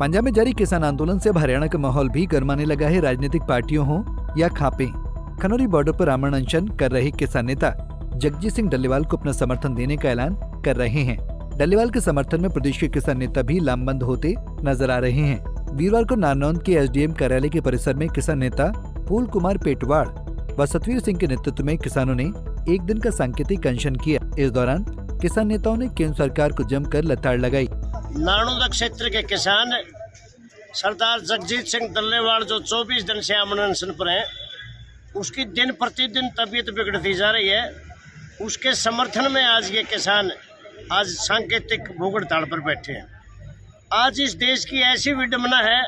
पंजाब में जारी किसान आंदोलन से अब हरियाणा का माहौल भी गर्माने लगा है। राजनीतिक पार्टियों हो या खापे, खनौरी बॉर्डर पर आमरण अनशन कर रहे किसान नेता जगजीत सिंह डल्लेवाल को अपना समर्थन देने का ऐलान कर रहे हैं। डल्लेवाल के समर्थन में प्रदेश के किसान नेता भी लामबंद होते नजर आ रहे हैं। वीरवार को नारनौंद के एसडीएम कार्यालय के परिसर में किसान नेता फूल कुमार पेटवाड़ व सतवीर सिंह के नेतृत्व में किसानों ने एक दिन का सांकेतिक अनशन किया। इस दौरान किसान नेताओं ने केंद्र सरकार को जमकर लताड़ लगाई। नारनौंद क्षेत्र के किसान सरदार जगजीत सिंह डल्लेवाल जो 24 दिन से आमरण अनशन पर हैं, उसकी दिन प्रतिदिन तबीयत बिगड़ती जा रही है। उसके समर्थन में आज ये किसान आज सांकेतिक भूख हड़ताल पर बैठे हैं। आज इस देश की ऐसी विडंबना है,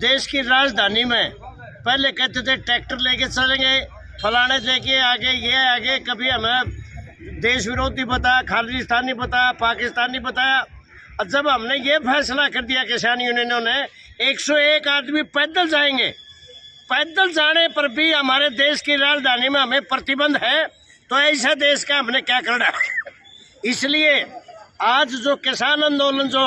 देश की राजधानी में पहले कहते थे ट्रैक्टर लेके चलेंगे, फलाने लेके आगे, ये आगे, कभी हमें देश विरोधी बताया, खालिस्तानी बताया, पाकिस्तानी बताया। और जब हमने ये फैसला कर दिया किसान यूनियनों ने 101 आदमी पैदल जाएंगे, पैदल जाने पर भी हमारे देश की राजधानी में हमें प्रतिबंध है, तो ऐसा देश का हमने क्या करना। इसलिए आज जो किसान आंदोलन जो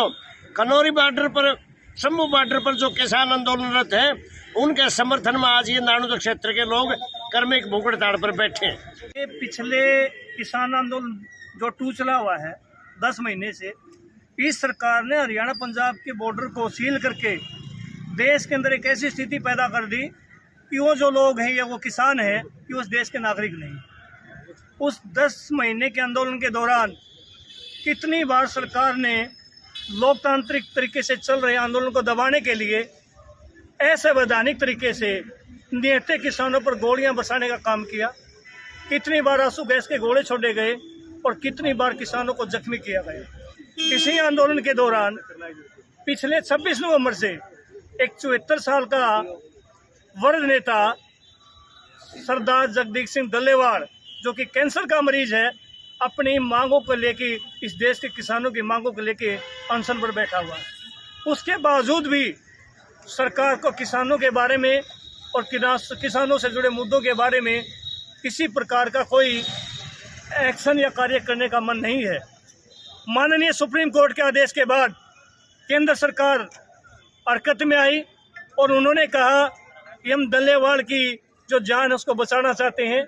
खनौरी बॉर्डर पर, शंभू बॉर्डर पर जो किसान आंदोलनरत हैं, उनके समर्थन में आज ये नारनौंद क्षेत्र के लोग कर्मिक भूख हड़ताल पर बैठे हैं। ये पिछले किसान आंदोलन जो टू चला हुआ है 10 महीने से, इस सरकार ने हरियाणा पंजाब के बॉर्डर को सील करके देश के अंदर एक ऐसी स्थिति पैदा कर दी कि वो जो लोग हैं या वो किसान हैं कि उस देश के नागरिक नहीं। उस 10 महीने के आंदोलन के दौरान कितनी बार सरकार ने लोकतांत्रिक तरीके से चल रहे आंदोलन को दबाने के लिए असंवैधानिक तरीके से निहत्थे किसानों पर गोलियां बरसाने का काम किया। कितनी बार आंसू गैस के गोले छोड़े गए और कितनी बार किसानों को जख्मी किया गया। इसी आंदोलन के दौरान पिछले 26 नवंबर से एक 74 साल का वृद्ध नेता सरदार जगजीत सिंह डल्लेवाल, जो कि कैंसर का मरीज है, अपनी मांगों को लेके, इस देश के किसानों की मांगों को लेके अनशन पर बैठा हुआ है। उसके बावजूद भी सरकार को किसानों के बारे में और किसानों से जुड़े मुद्दों के बारे में किसी प्रकार का कोई एक्शन या कार्य करने का मन नहीं है। माननीय सुप्रीम कोर्ट के आदेश के बाद केंद्र सरकार हरकत में आई और उन्होंने कहा कि हम डल्लेवाल की जो जान है उसको बचाना चाहते हैं।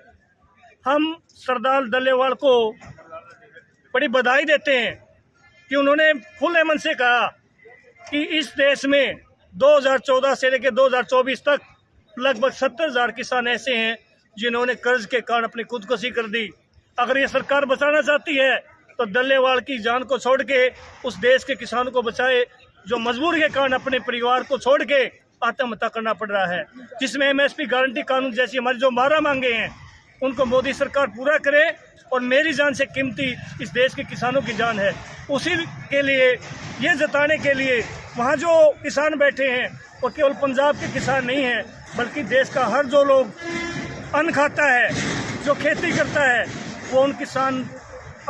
हम सरदार डल्लेवाल को बड़ी बधाई देते हैं कि उन्होंने खुले मन से कहा कि इस देश में 2014 से लेकर 2024 तक लगभग 70,000 किसान ऐसे हैं जिन्होंने कर्ज के कारण अपनी खुदकुशी कर दी। अगर ये सरकार बचाना चाहती है तो डल्लेवाल की जान को छोड़ के उस देश के किसानों को बचाए, जो मजबूरी के कारण अपने परिवार को छोड़ के आत्महत्या करना पड़ रहा है। जिसमें एमएसपी गारंटी कानून जैसी हमारी जो मारा मांगे हैं उनको मोदी सरकार पूरा करे और मेरी जान से कीमती इस देश के किसानों की जान है, उसी के लिए ये जताने के लिए वहाँ जो किसान बैठे हैं वो केवल पंजाब के किसान नहीं हैं, बल्कि देश का हर जो लोग अन्न खाता है, जो खेती करता है, वो उन किसान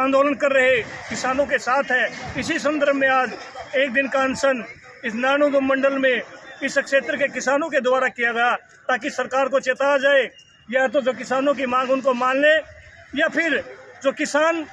आंदोलन कर रहे किसानों के साथ है। इसी संदर्भ में आज एक दिन का अनशन इस नारनौंद मंडल में इस क्षेत्र के किसानों के द्वारा किया गया, ताकि सरकार को चेताया जाए या तो जो किसानों की मांग उनको मान ले या फिर जो किसान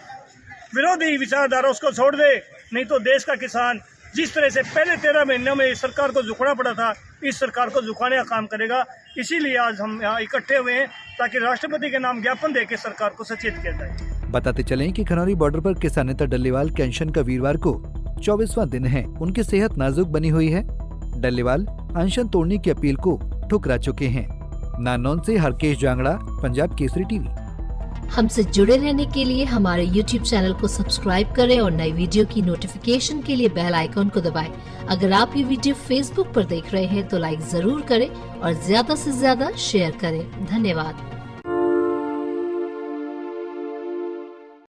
विरोधी विचारधारा उसको छोड़ दे। नहीं तो देश का किसान जिस तरह से पहले 13 महीनों में इस सरकार को झुकना पड़ा था, इस सरकार को झुकाने का काम करेगा। इसीलिए आज हम यहाँ इकट्ठे हुए हैं ताकि राष्ट्रपति के नाम ज्ञापन देकर सरकार को सचेत किया जाए। बताते चलें कि खनौरी बॉर्डर पर किसान नेता डल्लेवाल के अनशन का वीरवार को 24वां दिन है। उनकी सेहत नाजुक बनी हुई है। डल्लेवाल अनशन तोड़ने की अपील को ठुकरा चुके हैं। नारनौंद से हरकेश जांगड़ा, पंजाब केसरी टीवी। हमसे जुड़े रहने के लिए हमारे YouTube चैनल को सब्सक्राइब करें और नई वीडियो की नोटिफिकेशन के लिए बेल आइकॉन को दबाएं। अगर आप ये वीडियो Facebook पर देख रहे हैं तो लाइक जरूर करें और ज्यादा से ज्यादा शेयर करें। धन्यवाद।